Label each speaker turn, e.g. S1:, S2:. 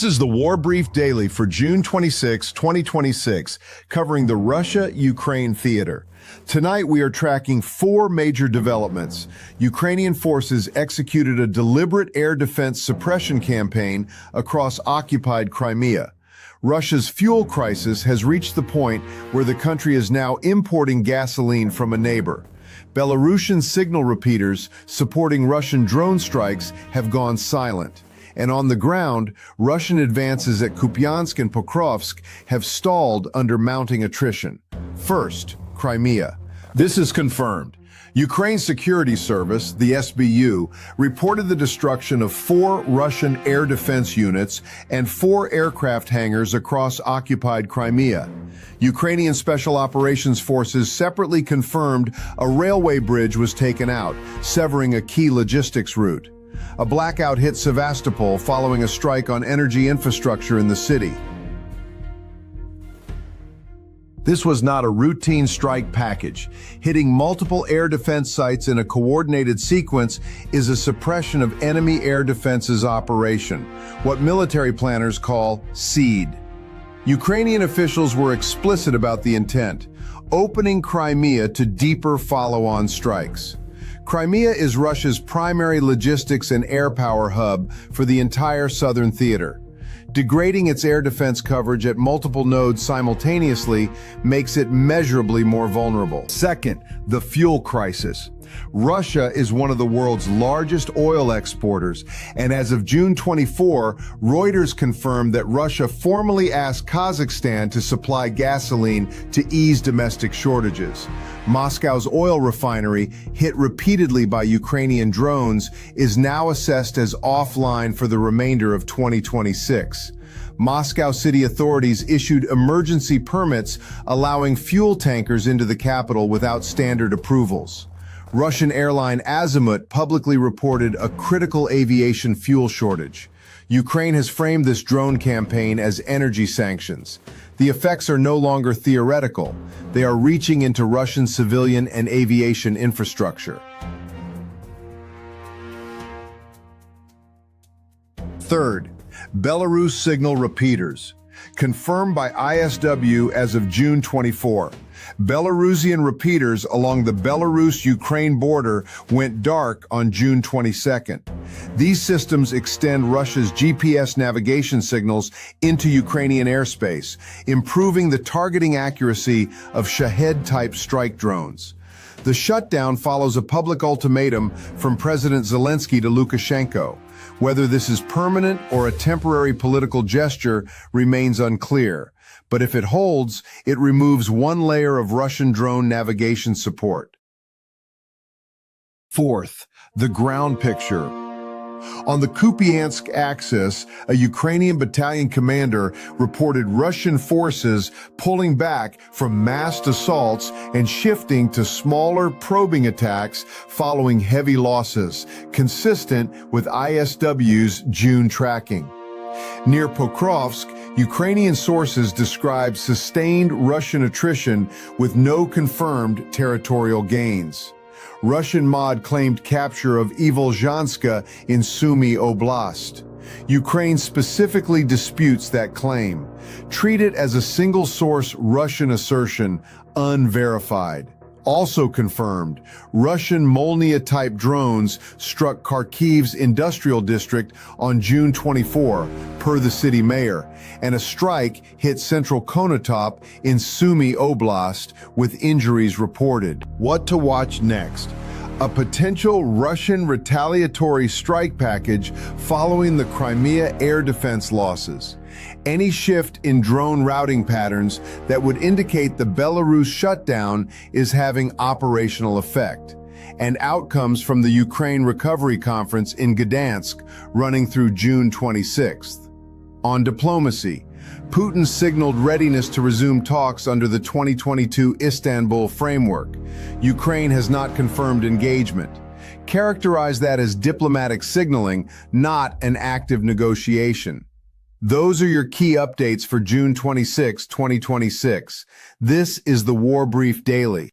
S1: This is the War Brief Daily for June 26, 2026, covering the Russia-Ukraine theater. Tonight we are tracking four major developments. Ukrainian forces executed a deliberate air defense suppression campaign across occupied Crimea. Russia's fuel crisis has reached the point where the country is now importing gasoline from a neighbor. Belarusian signal repeaters supporting Russian drone strikes have gone silent. And on the ground, Russian advances at Kupyansk and Pokrovsk have stalled under mounting attrition. First, Crimea. This is confirmed. Ukraine's security service, the SBU, reported the destruction of 4 Russian air defense units and 4 aircraft hangars across occupied Crimea. Ukrainian Special Operations Forces separately confirmed a railway bridge was taken out, severing a key logistics route. A blackout hit Sevastopol following a strike on energy infrastructure in the city. This was not a routine strike package. Hitting multiple air defense sites in a coordinated sequence is a suppression of enemy air defense's operation, what military planners call SEED. Ukrainian officials were explicit about the intent, opening Crimea to deeper follow-on strikes. Crimea is Russia's primary logistics and airpower hub for the entire southern theater. Degrading its air defense coverage at multiple nodes simultaneously makes it measurably more vulnerable. Second, the fuel crisis. Russia is one of the world's largest oil exporters, and as of June 24, Reuters confirmed that Russia formally asked Kazakhstan to supply gasoline to ease domestic shortages. Moscow's oil refinery, hit repeatedly by Ukrainian drones, is now assessed as offline for the remainder of 2026. Moscow city authorities issued emergency permits allowing fuel tankers into the capital without standard approvals. Russian airline Azimut publicly reported a critical aviation fuel shortage. Ukraine has framed this drone campaign as energy sanctions. The effects are no longer theoretical. They are reaching into Russian civilian and aviation infrastructure. Third, Belarus signal repeaters. Confirmed by ISW as of June 24. Belarusian repeaters along the Belarus-Ukraine border went dark on June 22nd. These systems extend Russia's GPS navigation signals into Ukrainian airspace, improving the targeting accuracy of Shahed-type strike drones. The shutdown follows a public ultimatum from President Zelensky to Lukashenko. Whether this is permanent or a temporary political gesture remains unclear, but if it holds, it removes one layer of Russian drone navigation support. Fourth, the ground picture. On the Kupyansk axis, a Ukrainian battalion commander reported Russian forces pulling back from massed assaults and shifting to smaller probing attacks following heavy losses, consistent with ISW's June tracking. Near Pokrovsk, Ukrainian sources describe sustained Russian attrition with no confirmed territorial gains. Russian MOD claimed capture of Volzhanska in Sumy Oblast. Ukraine specifically disputes that claim. Treat it as a single-source Russian assertion, unverified. Also confirmed, Russian Molniya-type drones struck Kharkiv's industrial district on June 24, per the city mayor, and a strike hit central Konotop in Sumy Oblast, with injuries reported. What to watch next? A potential Russian retaliatory strike package following the Crimea air defense losses. Any shift in drone routing patterns that would indicate the Belarus shutdown is having operational effect. And outcomes from the Ukraine Recovery Conference in Gdansk running through June 26th. On diplomacy, Putin signaled readiness to resume talks under the 2022 Istanbul framework. Ukraine has not confirmed engagement. Characterize that as diplomatic signaling, not an active negotiation. Those are your key updates for June 26, 2026. This is the War Brief Daily.